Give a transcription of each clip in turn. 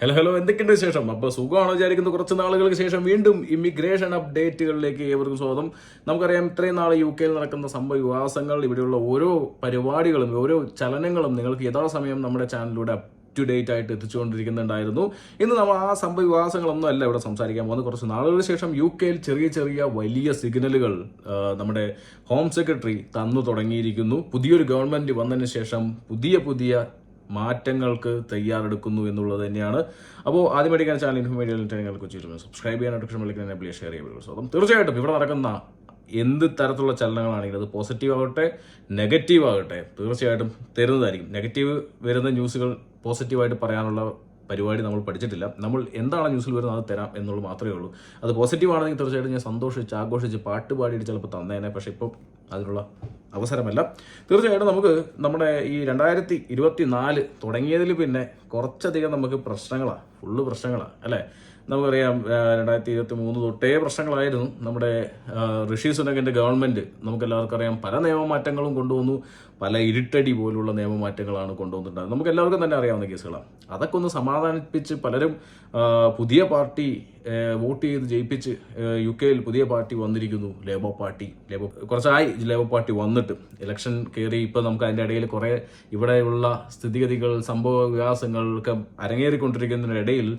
Hello എന്തൊക്കെയുണ്ട് ശേഷം? അപ്പോൾ സുഖമാണോ വിചാരിക്കുന്ന കുറച്ച് നാളുകൾക്ക് ശേഷം വീണ്ടും ഇമിഗ്രേഷൻ അപ്ഡേറ്റുകളിലേക്ക് ഏവർക്കും സ്വാഗതം. നമുക്കറിയാം ഇത്രയും നാൾ UK നടക്കുന്ന സംഭവ വികാസങ്ങൾ, ഇവിടെയുള്ള ഓരോ പരിപാടികളും ഓരോ ചലനങ്ങളും നിങ്ങൾക്ക് യഥാസമയം നമ്മുടെ ചാനലിലൂടെ അപ് ടു ഡേറ്റ് ആയിട്ട് എത്തിച്ചുകൊണ്ടിരിക്കുന്നുണ്ടായിരുന്നു. ഇന്ന് നമ്മൾ ആ സംഭവ വികാസങ്ങളൊന്നും അല്ല ഇവിടെ സംസാരിക്കാൻ പോകുന്നത്. കുറച്ച് നാളുകൾക്ക് ശേഷം UK ചെറിയ വലിയ സിഗ്നലുകൾ നമ്മുടെ ഹോം സെക്രട്ടറി തന്നു തുടങ്ങിയിരിക്കുന്നു. പുതിയൊരു ഗവൺമെന്റ് വന്നതിന് ശേഷം പുതിയ മാറ്റങ്ങൾക്ക് തയ്യാറെടുക്കുന്നു എന്നുള്ളത് തന്നെയാണ്. അപ്പോൾ ആദ്യമായിട്ട് ചാനൽ ഇൻഫോമേഡിയൽ കൊച്ചി സബ്സ്ക്രൈബ് ചെയ്യാനായിട്ട് ഷെയർ ചെയ്യുക. അപ്പം തീർച്ചയായിട്ടും ഇവിടെ നടക്കുന്ന എന്ത് തരത്തിലുള്ള ചലനങ്ങളാണെങ്കിലും അത് പോസിറ്റീവ് ആകട്ടെ നെഗറ്റീവ് ആകട്ടെ തീർച്ചയായിട്ടും തരുന്നതായിരിക്കും. നെഗറ്റീവ് വരുന്ന ന്യൂസുകൾ പോസിറ്റീവായിട്ട് പറയാനുള്ള പരിപാടി നമ്മൾ പഠിച്ചിട്ടില്ല. നമ്മൾ എന്താണ് ന്യൂസിൽ വരുന്നത് അത് തരാം എന്നുള്ളത് മാത്രമേ ഉള്ളൂ. അത് പോസിറ്റീവ് ആണെങ്കിൽ തീർച്ചയായിട്ടും ഞാൻ സന്തോഷിച്ച് ആഘോഷിച്ച് പാട്ട് പാടിയിട്ട് ചിലപ്പോൾ തന്നേനെ. പക്ഷേ ഇപ്പം അതിനുള്ള അവസരമല്ല. തീർച്ചയായിട്ടും നമുക്ക് നമ്മുടെ ഈ 2024 തുടങ്ങിയതിൽ പിന്നെ കുറച്ചധികം നമുക്ക് പ്രശ്നങ്ങളാണ്, ഫുള്ള് പ്രശ്നങ്ങളാണ് അല്ലേ. നമുക്കറിയാം 2023 തൊട്ടേ പ്രശ്നങ്ങളായിരുന്നു. നമ്മുടെ ഋഷി സുനകിന്റെ ഗവൺമെന്റ് നമുക്കെല്ലാവർക്കും അറിയാം പല നിയമമാറ്റങ്ങളും കൊണ്ടുവന്നു. പല ഇരുട്ടടി പോലുള്ള നിയമമാറ്റങ്ങളാണ് കൊണ്ടുവന്നിട്ടുണ്ടായത്. നമുക്ക് എല്ലാവർക്കും തന്നെ അറിയാവുന്ന കേസുകളാണ്. അതൊക്കെ ഒന്ന് സമാധാനിപ്പിച്ച് പലരും പുതിയ പാർട്ടി വോട്ട് ചെയ്ത് ജയിപ്പിച്ച് UK പുതിയ പാർട്ടി വന്നിരിക്കുന്നു. ലേബർ പാർട്ടി കുറച്ചായി ലേബർ പാർട്ടി വന്നിട്ട് ഇലക്ഷൻ കയറി. ഇപ്പം നമുക്ക് അതിൻ്റെ ഇടയിൽ കുറേ ഇവിടെയുള്ള സ്ഥിതിഗതികൾ സംഭവ വികാസങ്ങളൊക്കെ അരങ്ങേറിക്കൊണ്ടിരിക്കുന്നതിനിടയിൽ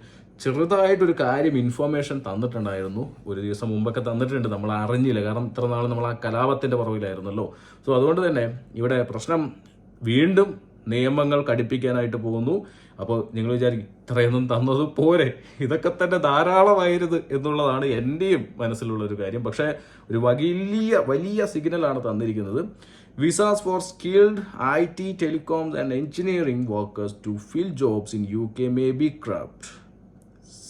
ചെറുതായിട്ടൊരു കാര്യം ഇൻഫോർമേഷൻ തന്നിട്ടുണ്ടായിരുന്നു. ഒരു ദിവസം മുമ്പൊക്കെ തന്നിട്ടുണ്ട്, നമ്മൾ അറിഞ്ഞില്ല. കാരണം ഇത്ര നാൾ നമ്മൾ ആ കലാപത്തിന്റെ പുറകിലായിരുന്നല്ലോ. സോ അതുകൊണ്ട് തന്നെ ഇവിടെ പ്രശ്നം വീണ്ടും നിയമങ്ങൾ കടുപ്പിക്കാനായിട്ട് പോകുന്നു. അപ്പോൾ നിങ്ങൾ വിചാരിക്കും ഇത്രയൊന്നും തന്നത് പോരെ, ഇതൊക്കെ തന്നെ ധാരാളമായിരുന്നു എന്നുള്ളതാണ് എൻ്റെയും മനസ്സിലുള്ള ഒരു കാര്യം. പക്ഷേ ഒരു വലിയ സിഗ്നലാണ് തന്നിരിക്കുന്നത്. Visas for skilled IT, telecoms and engineering workers to fill jobs in UK may be craft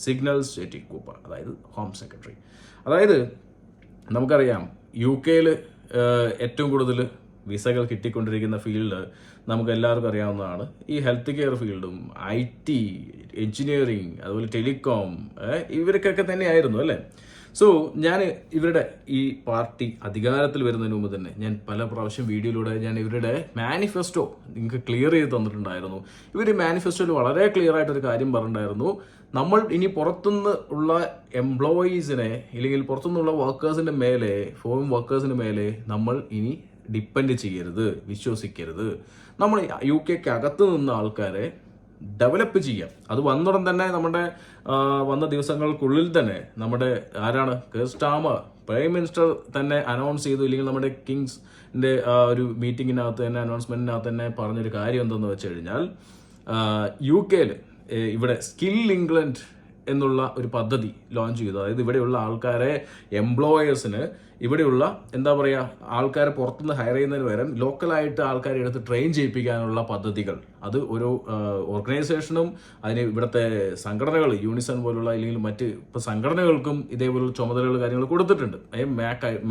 signals Yvette Cooper, അതായത് ഹോം സെക്രട്ടറി. അതായത് നമുക്കറിയാം UK ഏറ്റവും കൂടുതൽ വിസകൾ കിട്ടിക്കൊണ്ടിരിക്കുന്ന ഫീൽഡ് നമുക്ക് എല്ലാവർക്കും അറിയാവുന്നതാണ് ഈ ഹെൽത്ത് കെയർ ഫീൽഡും IT, എഞ്ചിനീയറിംഗ്, അതുപോലെ ടെലികോം, ഇവർക്കൊക്കെ തന്നെയായിരുന്നു അല്ലേ. സോ ഞാൻ ഇവരുടെ ഈ പാർട്ടി അധികാരത്തിൽ വരുന്നതിന് മുമ്പ് തന്നെ ഞാൻ പല പ്രാവശ്യം വീഡിയോയിലൂടെ ഞാൻ ഇവരുടെ മാനിഫെസ്റ്റോ നിങ്ങൾക്ക് ക്ലിയർ ചെയ്ത് തന്നിട്ടുണ്ടായിരുന്നു. ഇവർ മാനിഫെസ്റ്റോയിൽ വളരെ ക്ലിയർ ആയിട്ടൊരു കാര്യം പറഞ്ഞിട്ടുണ്ടായിരുന്നു. നമ്മൾ ഇനി പുറത്തുനിന്ന് ഉള്ള എംപ്ലോയീസിനെ അല്ലെങ്കിൽ പുറത്തുനിന്നുള്ള വർക്കേഴ്സിന്റെ മേലെ, ഫോറിൻ വർക്കേഴ്സിന് മേലെ നമ്മൾ ഇനി ഡിപ്പെൻഡ് ചെയ്യരുത്, വിശ്വസിക്കരുത്. നമ്മൾ UK അകത്ത് നിന്ന ആൾക്കാരെ ഡെവലപ്പ് ചെയ്യാം. അത് വന്നുടൻ തന്നെ നമ്മുടെ വന്ന ദിവസങ്ങൾക്കുള്ളിൽ തന്നെ നമ്മുടെ ആരാണ് കീർ സ്റ്റാർമർ പ്രൈം മിനിസ്റ്റർ തന്നെ അനൗൺസ് ചെയ്തു. ഇല്ലെങ്കിൽ നമ്മുടെ കിങ്സിന്റെ ഒരു മീറ്റിങ്ങിനകത്ത് തന്നെ അനൗൺസ്മെന്റിനകത്ത് തന്നെ പറഞ്ഞൊരു കാര്യം എന്തെന്ന് വെച്ച് കഴിഞ്ഞാൽ UK ഇവിടെ സ്കിൽ ഇംഗ്ലണ്ട് എന്നുള്ള ഒരു പദ്ധതി ലോഞ്ച് ചെയ്തു. അതായത് ഇവിടെയുള്ള ആൾക്കാരെ എംപ്ലോയേഴ്സിന് ഇവിടെയുള്ള എന്താ പറയുക ആൾക്കാരെ പുറത്തുനിന്ന് ഹയർ ചെയ്യുന്നതിന് പകരം ലോക്കലായിട്ട് ആൾക്കാരെ എടുത്ത് ട്രെയിൻ ചെയ്യിപ്പിക്കാനുള്ള പദ്ധതികൾ, അത് ഓരോ ഓർഗനൈസേഷനും അതിന് ഇവിടുത്തെ സംഘടനകൾ യൂണിസൺ പോലുള്ള അല്ലെങ്കിൽ മറ്റ് ഇപ്പോൾ സംഘടനകൾക്കും ഇതേപോലുള്ള ചുമതലകൾ കാര്യങ്ങൾ കൊടുത്തിട്ടുണ്ട്.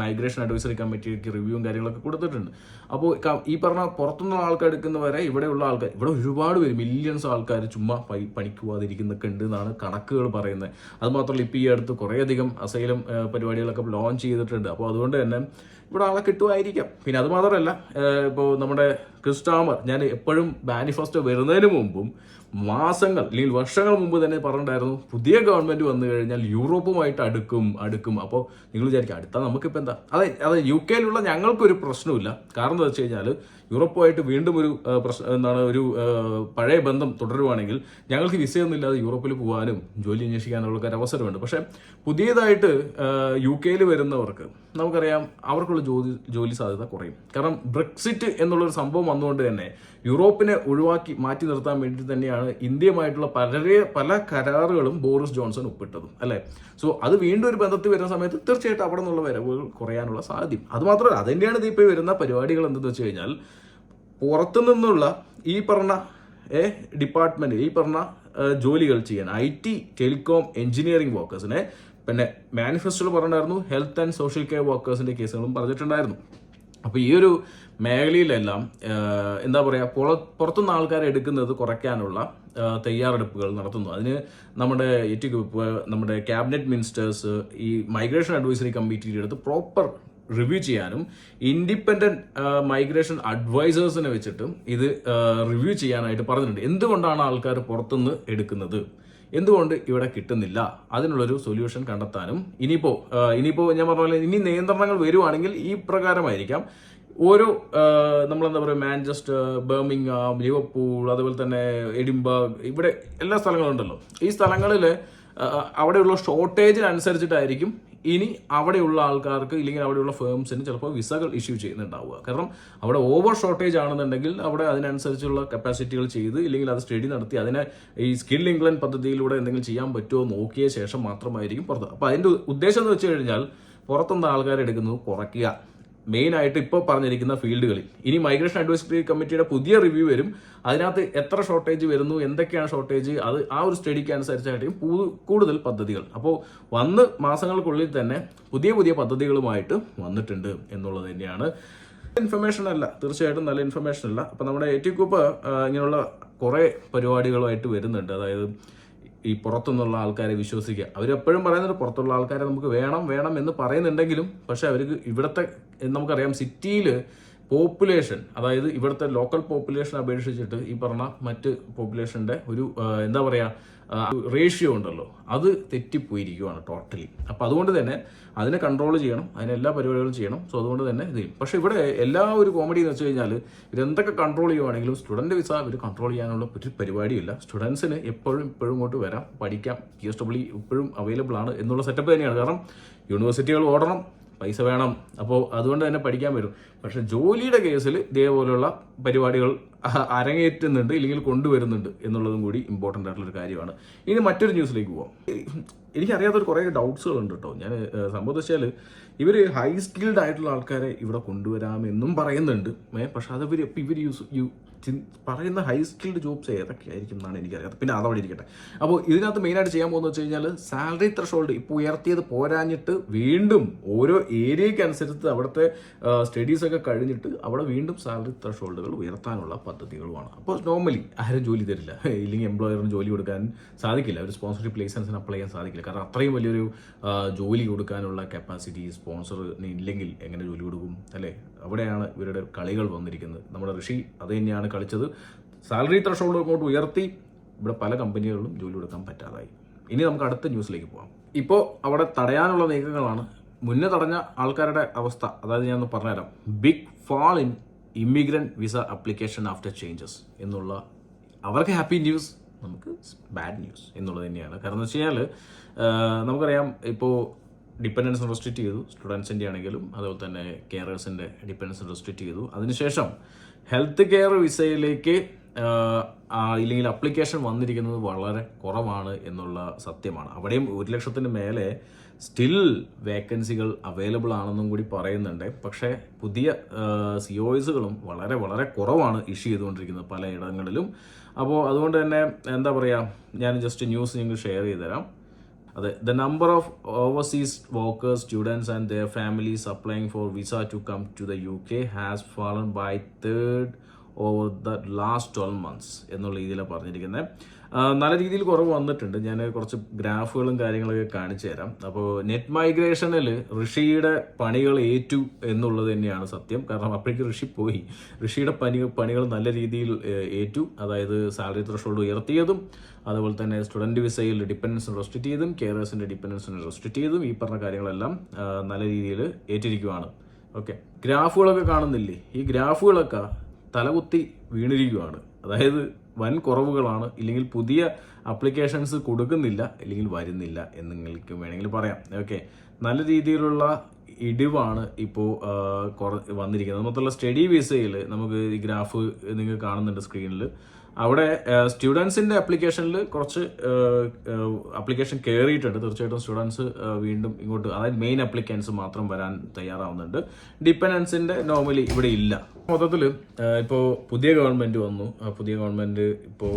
മൈഗ്രേഷൻ അഡ്വൈസറി കമ്മിറ്റിക്ക് റിവ്യൂവും കാര്യങ്ങളൊക്കെ കൊടുത്തിട്ടുണ്ട്. അപ്പോൾ ഈ പറഞ്ഞ പുറത്തുനിന്നുള്ള ആൾക്കാർ എടുക്കുന്നവരെ ഇവിടെയുള്ള ആൾക്കാർ, ഇവിടെ ഒരുപാട് പേര് മില്യൺസ് ആൾക്കാർ ചുമ്മാ പണിക്ക് പോകാതിരിക്കുന്നൊക്കെ ഉണ്ട് എന്നാണ് കണക്കുകൾ പറയുന്നത്. അത് മാത്രമല്ല ഇപ്പോൾ ഈ അടുത്ത് കുറേയധികം അസൈലം പരിപാടികളൊക്കെ ലോഞ്ച് ചെയ്തിട്ടുണ്ട്. അപ്പോൾ അതുകൊണ്ട് തന്നെ ഇവിടെ ആളെ കിട്ടുമായിരിക്കാം. പിന്നെ അത് മാത്രമല്ല ഇപ്പോൾ നമ്മുടെ കീർ സ്റ്റാർമർ ഞാൻ എപ്പോഴും മാനിഫെസ്റ്റോ വരുന്നതിന് മുമ്പും മാസങ്ങൾ അല്ലെങ്കിൽ വർഷങ്ങൾ മുമ്പ് തന്നെ പറഞ്ഞിട്ടുണ്ടായിരുന്നു പുതിയ ഗവൺമെന്റ് വന്നു കഴിഞ്ഞാൽ യൂറോപ്പുമായിട്ട് അടുക്കും. അപ്പോൾ നിങ്ങൾ വിചാരിക്കും അടുത്ത നമുക്കിപ്പോൾ എന്താ, അതെ UK ഞങ്ങൾക്കൊരു പ്രശ്നമില്ല. കാരണം എന്താ വെച്ച് കഴിഞ്ഞാൽ യൂറോപ്പുമായിട്ട് വീണ്ടും ഒരു ഒരു പഴയ ബന്ധം തുടരുവാണെങ്കിൽ ഞങ്ങൾക്ക് വിസയൊന്നും ഇല്ലാതെ യൂറോപ്പിൽ പോകാനും ജോലി അന്വേഷിക്കാനുള്ള ഒരു അവസരമുണ്ട്. പക്ഷെ പുതിയതായിട്ട് UK വരുന്നവർക്ക് നമുക്കറിയാം അവർക്കുള്ള ജോലി സാധ്യത കുറയും. കാരണം ബ്രെക്സിറ്റ് എന്നുള്ളൊരു സംഭവം വന്നുകൊണ്ട് തന്നെ യൂറോപ്പിനെ മാറ്റി നിർത്താൻ വേണ്ടി തന്നെയാണ് ഇന്ത്യയുമായിട്ടുള്ള പല കരാറുകളും ബോറിസ് ജോൺസൺ ഒപ്പിട്ടതും അല്ലേ. സോ അത് വീണ്ടും ഒരു ബന്ധത്തിൽ വരുന്ന സമയത്ത് തീർച്ചയായിട്ടും അവിടെ നിന്നുള്ള വരവുകൾ കുറയാനുള്ള സാധ്യത. അത് മാത്രമല്ല അതിൻ്റെയാണ് ഇതിപ്പോൾ വരുന്ന പരിപാടികൾ എന്തെന്ന് വെച്ച് കഴിഞ്ഞാൽ പുറത്തു നിന്നുള്ള ഈ പറഞ്ഞ ഡിപ്പാർട്ട്മെന്റ്, ഈ പറഞ്ഞ ജോലികൾ ചെയ്യാൻ IT, ടെലികോം, എഞ്ചിനീയറിംഗ് വർക്കേഴ്സിനെ, പിന്നെ മാനിഫെസ്റ്റോയിൽ പറഞ്ഞിട്ടുണ്ടായിരുന്നു ഹെൽത്ത് ആൻഡ് സോഷ്യൽ കെയർ വർക്കേഴ്സിന്റെ കേസുകളും പറഞ്ഞിട്ടുണ്ടായിരുന്നു. അപ്പോൾ ഈ ഒരു മേഖലയിലെല്ലാം എന്താ പറയുക പുറത്തുനിന്ന് ആൾക്കാരെ എടുക്കുന്നത് കുറയ്ക്കാനുള്ള തയ്യാറെടുപ്പുകൾ നടത്തുന്നു. അതിന് നമ്മുടെ ക്യാബിനറ്റ് മിനിസ്റ്റേഴ്സ് ഈ മൈഗ്രേഷൻ അഡ്വൈസറി കമ്മിറ്റിയുടെ അടുത്ത് പ്രോപ്പർ റിവ്യൂ ചെയ്യാനും ഇൻഡിപെൻഡന്റ് മൈഗ്രേഷൻ അഡ്വൈസേഴ്സിനെ വെച്ചിട്ടും ഇത് റിവ്യൂ ചെയ്യാനായിട്ട് പറഞ്ഞിട്ടുണ്ട്. എന്തുകൊണ്ടാണ് ആൾക്കാർ പുറത്തുനിന്ന് എടുക്കുന്നത്, എന്തുകൊണ്ട് ഇവിടെ കിട്ടുന്നില്ല, അതിനുള്ളൊരു സൊല്യൂഷൻ കണ്ടെത്താനും ഇനിയിപ്പോൾ ഞാൻ പറഞ്ഞ പോലെ ഇനി നിയന്ത്രണങ്ങൾ വരുവാണെങ്കിൽ ഈ പ്രകാരമായിരിക്കാം. ഓരോ നമ്മളെന്താ പറയുക, മാഞ്ചസ്റ്റർ, ബർമിംഗ്ഹാം, ലിവർപൂൾ, അതുപോലെ തന്നെ എഡിൻബർഗ്, ഇവിടെ എല്ലാ സ്ഥലങ്ങളും ഉണ്ടല്ലോ. ഈ സ്ഥലങ്ങളിൽ അവിടെയുള്ള ഷോർട്ടേജിനനുസരിച്ചിട്ടായിരിക്കും ഇനി അവിടെയുള്ള ആൾക്കാർക്ക് ഇല്ലെങ്കിൽ അവിടെയുള്ള ഫേംസിന് ചിലപ്പോൾ വിസകൾ ഇഷ്യൂ ചെയ്യുന്നുണ്ടാവുക. കാരണം അവിടെ ഓവർ ഷോർട്ടേജ് ആണെന്നുണ്ടെങ്കിൽ അവിടെ അതിനനുസരിച്ചുള്ള കപ്പാസിറ്റികൾ ചെയ്ത് ഇല്ലെങ്കിൽ അത് സ്റ്റഡി നടത്തി അതിനെ ഈ സ്കിൽ ഇംഗ്ലണ്ട് പദ്ധതിയിലൂടെ എന്തെങ്കിലും ചെയ്യാൻ പറ്റുമോ നോക്കിയ ശേഷം മാത്രമായിരിക്കും പുറത്ത്. അപ്പോൾ അതിൻ്റെ ഉദ്ദേശം എന്ന് വെച്ച് കഴിഞ്ഞാൽ പുറത്തുനിന്ന് ആൾക്കാരെ എടുക്കുന്നത് കുറയ്ക്കുക, മെയിനായിട്ട് ഇപ്പോൾ പറഞ്ഞിരിക്കുന്ന ഫീൽഡുകളിൽ. ഇനി മൈഗ്രേഷൻ അഡ്വൈസറി കമ്മിറ്റിയുടെ പുതിയ റിവ്യൂ വരും, അതിനകത്ത് എത്ര ഷോർട്ടേജ് വരുന്നു, എന്തൊക്കെയാണ് ഷോർട്ടേജ്, അത് ആ ഒരു സ്റ്റഡിക്ക് അനുസരിച്ചായിരിക്കും കൂടുതൽ പദ്ധതികൾ. അപ്പോൾ മാസങ്ങൾക്കുള്ളിൽ തന്നെ പുതിയ പുതിയ പദ്ധതികളുമായിട്ട് വന്നിട്ടുണ്ട് എന്നുള്ളത് തന്നെയാണ്. ഇൻഫർമേഷൻ അല്ല, തീർച്ചയായിട്ടും നല്ല ഇൻഫർമേഷൻ അല്ല. അപ്പോൾ നമ്മുടെ എ ടി കൂപ്പ് ഇങ്ങനെയുള്ള കുറേ പരിപാടികളുമായിട്ട് വരുന്നുണ്ട്. അതായത് ഈ പുറത്തുനിന്നുള്ള ആൾക്കാരെ വിശ്വസിക്കുക. അവരെപ്പോഴും പറയുന്നത് പുറത്തുള്ള ആൾക്കാരെ നമുക്ക് വേണം എന്ന് പറയുന്നുണ്ടെങ്കിലും പക്ഷെ അവർക്ക് ഇവിടുത്തെ നമുക്കറിയാം സിറ്റിയിൽ പോപ്പുലേഷൻ, അതായത് ഇവിടുത്തെ ലോക്കൽ പോപ്പുലേഷൻ അപേക്ഷിച്ചിട്ട് ഈ പറഞ്ഞ മറ്റ് പോപ്പുലേഷൻ്റെ ഒരു എന്താ പറയുക റേഷ്യോ ഉണ്ടല്ലോ, അത് തെറ്റിപ്പോയിരിക്കുകയാണ് ടോട്ടലി. അപ്പോൾ അതുകൊണ്ട് തന്നെ അതിനെ കൺട്രോൾ ചെയ്യണം, അതിനെല്ലാ പരിപാടികളും ചെയ്യണം. സോ അതുകൊണ്ട് തന്നെ ഇത് ചെയ്യും. പക്ഷേ ഇവിടെ എല്ലാ ഒരു കോമഡി എന്ന് വെച്ച് കഴിഞ്ഞാൽ ഇതെന്തൊക്കെ കൺട്രോൾ ചെയ്യുവാണെങ്കിലും സ്റ്റുഡൻറ്റ് വിസ ഇവർ കൺട്രോൾ ചെയ്യാനുള്ള ഒരു പരിപാടിയില്ല. സ്റ്റുഡൻസിന് ഇപ്പോഴും ഇങ്ങോട്ട് വരാം, പഠിക്കാം, PSW ഇപ്പോഴും അവൈലബിൾ ആണ് എന്നുള്ള സെറ്റപ്പ് തന്നെയാണ്. കാരണം യൂണിവേഴ്സിറ്റികൾ ഓടണം, പൈസ വേണം, അപ്പോൾ അതുകൊണ്ട് തന്നെ പഠിക്കാൻ വരും. പക്ഷെ ജോലിയുടെ കേസിൽ ഇതേപോലെയുള്ള പരിപാടികൾ അരങ്ങേറ്റുന്നുണ്ട് ഇല്ലെങ്കിൽ കൊണ്ടുവരുന്നുണ്ട് എന്നുള്ളതും കൂടി ഇമ്പോർട്ടൻ്റ് ആയിട്ടുള്ളൊരു കാര്യമാണ്. ഇനി മറ്റൊരു ന്യൂസിലേക്ക് പോവാം. എനിക്കറിയാത്തൊരു കുറേ ഡൗട്ട്സുകളുണ്ട് കേട്ടോ. ഞാൻ സംഭവം വെച്ചാൽ ഇവർ ഹൈ സ്കിൽഡ് ആയിട്ടുള്ള ആൾക്കാരെ ഇവിടെ കൊണ്ടുവരാമെന്നും പറയുന്നുണ്ട്. പക്ഷെ അത് ഇവർ പറയുന്ന ഹൈ സ്കിൽഡ് ജോബ്സ് ഏതൊക്കെയായിരിക്കും എന്നാണ് എനിക്കറിയാം. പിന്നെ അതവിടെ ഇരിക്കട്ടെ. അപ്പോൾ ഇതിനകത്ത് മെയിനായിട്ട് ചെയ്യാൻ പോകുന്നത് വെച്ച് കഴിഞ്ഞാൽ സാലറി ത്രഷോൾഡ് ഇപ്പോൾ ഉയർത്തിയത് പോരാഞ്ഞിട്ട് വീണ്ടും ഓരോ ഏരിയയ്ക്ക് അനുസരിച്ച് അവിടുത്തെ സ്റ്റഡീസൊക്കെ കഴിഞ്ഞിട്ട് അവിടെ വീണ്ടും സാലറി ത്രഷോൾഡുകൾ ഉയർത്താനുള്ള പദ്ധതികളുമാണ്. അപ്പോൾ നോർമലി ആരും ജോലി തരില്ല, ഇല്ലെങ്കിൽ എംപ്ലോയറിന് ജോലി കൊടുക്കാൻ സാധിക്കില്ല, ഒരു സ്പോൺസർഷിപ്പ് ലൈസൻസിന് അപ്ലൈ ചെയ്യാൻ സാധിക്കില്ല. കാരണം അത്രയും വലിയൊരു ജോലി കൊടുക്കാനുള്ള കപ്പാസിറ്റി സ്പോൺസറിന് ഇല്ലെങ്കിൽ എങ്ങനെ ജോലി കൊടുക്കും അല്ലേ? അവിടെയാണ് ഇവരുടെ കളികൾ വന്നിരിക്കുന്നത്. നമ്മുടെ ഋഷി അത് തന്നെയാണ് കളിച്ചത്. സാലറി ത്രഷോൾഡ് അങ്ങോട്ട് ഉയർത്തി ഇവിടെ പല കമ്പനികളിലും ജോലി കൊടുക്കാൻ പറ്റാതായി. ഇനി നമുക്ക് അടുത്ത ന്യൂസിലേക്ക് പോകാം. ഇപ്പോൾ അവിടെ തടയാനുള്ള നീക്കങ്ങളാണ്. മുന്നേ തടഞ്ഞ ആൾക്കാരുടെ അവസ്ഥ, അതായത് ഞാൻ ഒന്ന് പറഞ്ഞുതരാം. Big fall in immigrant visa application after changes എന്നുള്ള അവർക്ക് ഹാപ്പി ന്യൂസ്, നമുക്ക് ബാഡ് ന്യൂസ് എന്നുള്ളത് തന്നെയാണ്. കാരണം എന്ന് വെച്ച് കഴിഞ്ഞാൽ നമുക്കറിയാം ഇപ്പോൾ ഡിപ്പെൻഡൻസ് റെസ്ട്രിക്റ്റ് ചെയ്തു, സ്റ്റുഡൻസിൻ്റെ ആണെങ്കിലും അതുപോലെ തന്നെ കെയറേഴ്സിൻ്റെ ഡിപ്പെൻഡൻസ് റെസ്ട്രിക്റ്റ് ചെയ്തു. അതിനുശേഷം ഹെൽത്ത് കെയർ വിസയിലേക്ക് ഇല്ലെങ്കിൽ അപ്ലിക്കേഷൻ വന്നിരിക്കുന്നത് വളരെ കുറവാണ് എന്നുള്ള സത്യമാണ്. അവിടെയും 1,00,000 മേലെ സ്റ്റിൽ വേക്കൻസികൾ അവൈലബിൾ ആണെന്നും കൂടി പറയുന്നുണ്ട്. പക്ഷേ പുതിയ COSകളും വളരെ വളരെ കുറവാണ് ഇഷ്യൂ ചെയ്തുകൊണ്ടിരിക്കുന്നത് പലയിടങ്ങളിലും. അപ്പോൾ അതുകൊണ്ട് തന്നെ എന്താ പറയുക, ഞാൻ ജസ്റ്റ് ന്യൂസ് നിങ്ങൾക്ക് ഷെയർ ചെയ്ത് തരാം. The number of overseas workers, students and their families applying for visa to come to the UK has fallen by third over the last 12 months എന്നുള്ള രീതിയിലാണ് പറഞ്ഞിരിക്കുന്നത്. നല്ല രീതിയിൽ കുറവ് വന്നിട്ടുണ്ട്. ഞാൻ കുറച്ച് ഗ്രാഫുകളും കാര്യങ്ങളൊക്കെ കാണിച്ചു തരാം. അപ്പോൾ നെറ്റ് മൈഗ്രേഷനിൽ ഋഷിയുടെ പണികൾ ഏറ്റു എന്നുള്ളത് തന്നെയാണ് സത്യം. കാരണം അപ്പോഴേക്ക് ഋഷി പോയി. ഋഷിയുടെ പണികൾ നല്ല രീതിയിൽ ഏറ്റു. അതായത് സാലറി ത്രഷോൾഡ് ഉയർത്തിയതും അതുപോലെ തന്നെ സ്റ്റുഡൻറ്റ് വിസയിൽ ഡിപ്പെൻഡൻസ് റെസ്ട്രിക്റ്റ് ചെയ്തും കെയറേഴ്സിൻ്റെ ഡിപ്പെൻഡൻസിനെ റെസ്ട്രിക്റ്റ് ചെയ്തും ഈ പറഞ്ഞ കാര്യങ്ങളെല്ലാം നല്ല രീതിയിൽ ഏറ്റിരിക്കുകയാണ്. ഓക്കെ, ഗ്രാഫുകളൊക്കെ കാണുന്നില്ലേ? ഈ ഗ്രാഫുകളൊക്കെ തലകുത്തി വീണിരിക്കുകയാണ്. അതായത് വൻ കുറവുകളാണ്, ഇല്ലെങ്കിൽ പുതിയ അപ്ലിക്കേഷൻസ് കൊടുക്കുന്നില്ല, ഇല്ലെങ്കിൽ വരുന്നില്ല എന്ന് നിങ്ങൾക്ക് വേണമെങ്കിൽ പറയാം. ഓക്കെ, നല്ല രീതിയിലുള്ള ഇടിവാണ് ഇപ്പോൾ വന്നിരിക്കുന്നത്. മൊത്തമുള്ള സ്റ്റഡി വിസയിൽ നമുക്ക് ഈ ഗ്രാഫ് നിങ്ങൾ കാണുന്നുണ്ട് സ്ക്രീനിൽ. അവിടെ സ്റ്റുഡൻസിൻ്റെ അപ്ലിക്കേഷനിൽ കുറച്ച് അപ്ലിക്കേഷൻ കയറിയിട്ടുണ്ട്. തീർച്ചയായിട്ടും സ്റ്റുഡൻസ് വീണ്ടും ഇങ്ങോട്ട്, അതായത് മെയിൻ അപ്ലിക്കൻസ് മാത്രം വരാൻ തയ്യാറാവുന്നുണ്ട്. ഡിപ്പെൻഡൻസിൻ്റെ നോർമലി ഇവിടെ ഇല്ല. മൊത്തത്തിൽ ഇപ്പോൾ പുതിയ ഗവൺമെൻറ് വന്നു. പുതിയ ഗവൺമെൻറ് ഇപ്പോൾ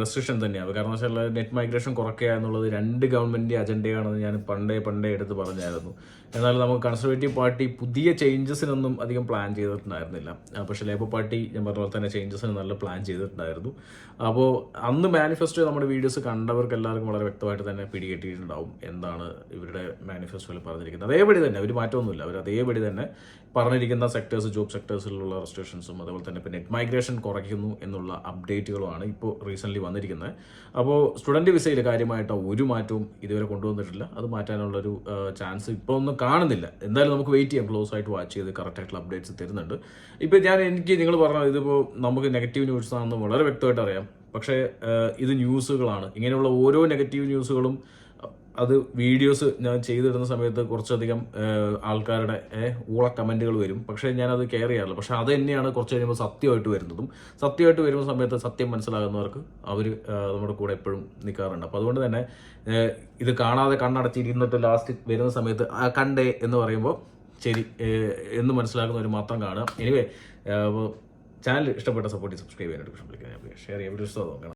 റെസ്ട്രിക്ഷൻ തന്നെയാണ്. കാരണം വെച്ചാൽ നെറ്റ് മൈഗ്രേഷൻ കുറയ്ക്കുക എന്നുള്ളത് 2 ഗവൺമെൻറ് അജണ്ടയാണെന്ന് ഞാൻ പണ്ടേ എടുത്ത് പറഞ്ഞായിരുന്നു. എന്നാൽ നമുക്ക് കൺസർവേറ്റീവ് പാർട്ടി പുതിയ ചേഞ്ചസിനൊന്നും അധികം പ്ലാൻ ചെയ്തിട്ടുണ്ടായിരുന്നില്ല. പക്ഷേ ലേബർ പാർട്ടി ഞാൻ പറഞ്ഞ പോലെ തന്നെ ചേഞ്ചസിന് നല്ല പ്ലാൻ ചെയ്തിട്ടുണ്ടായിരുന്നു. അപ്പോൾ അന്ന് മാനിഫെസ്റ്റോ നമ്മുടെ വീഡിയോസ് കണ്ടവർക്ക് എല്ലാവർക്കും വളരെ വ്യക്തമായിട്ട് തന്നെ പിടികെട്ടിയിട്ടുണ്ടാവും എന്താണ് ഇവരുടെ മാനിഫെസ്റ്റോയിൽ പറഞ്ഞിരിക്കുന്നത്. അതേപടി തന്നെ ഒരു മാറ്റമൊന്നുമില്ല. അവർ അതേപടി തന്നെ പറഞ്ഞിരിക്കുന്ന സെക്ടേഴ്സ്, ജോബ് സെക്ടേഴ്സിലുള്ള റെസ്ട്രിക്ഷൻസും അതുപോലെ തന്നെ ഇപ്പോൾ നെറ്റ് മൈഗ്രേഷൻ കുറയ്ക്കുന്നു എന്നുള്ള അപ്ഡേറ്റുകളുമാണ് ഇപ്പോൾ റീസെൻ്റ്ലി വന്നിരിക്കുന്നത്. അപ്പോൾ സ്റ്റുഡൻറ്റ് വിസയിൽ കാര്യമായിട്ട് ഒരു മാറ്റവും ഇതുവരെ കൊണ്ടുവന്നിട്ടില്ല. അത് മാറ്റാനുള്ളൊരു ചാൻസ് ഇപ്പോൾ ഒന്നും കാണുന്നില്ല. എന്തായാലും നമുക്ക് വെയിറ്റ് ചെയ്യാം, ക്ലോസ് ആയിട്ട് വാച്ച് ചെയ്ത് കറക്റ്റായിട്ടുള്ള അപ്ഡേറ്റ്സ് തരുന്നുണ്ട്. ഇപ്പോൾ എനിക്ക് നിങ്ങൾ പറഞ്ഞത് ഇതിപ്പോൾ നമുക്ക് നെഗറ്റീവ് ന്യൂസ് ആണെന്ന് വളരെ വ്യക്തമായിട്ട് അറിയാം. പക്ഷേ ഇത് ന്യൂസുകളാണ്. ഇങ്ങനെയുള്ള ഓരോ നെഗറ്റീവ് ന്യൂസുകളും അത് വീഡിയോസ് ഞാൻ ചെയ്തിടുന്ന സമയത്ത് കുറച്ചധികം ആൾക്കാരുടെ ഊള കമൻറ്റുകൾ വരും. പക്ഷേ ഞാനത് കെയർ ചെയ്യാറില്ല. പക്ഷേ അത് തന്നെയാണ് കുറച്ച് കഴിയുമ്പോൾ സത്യമായിട്ട് വരുന്നതും. സത്യമായിട്ട് വരുന്ന സമയത്ത് സത്യം മനസ്സിലാകുന്നവർക്ക് അവർ നമ്മുടെ കൂടെ എപ്പോഴും നിൽക്കാറുണ്ട്. അപ്പോൾ അതുകൊണ്ട് തന്നെ ഇത് കാണാതെ കണ്ണടച്ചിരുന്നിട്ട് ലാസ്റ്റ് വരുന്ന സമയത്ത് കണ്ടേ എന്ന് പറയുമ്പോൾ ശരി എന്ന് മനസ്സിലാക്കുന്നവർ മാത്രം കാണുക. എനിവേ ചാനൽ ഇഷ്ടപ്പെട്ട സപ്പോർട്ട് സബ്സ്ക്രൈബ് ചെയ്യാനായിട്ട് ഷെയർ ചെയ്യാൻ നോക്കണം.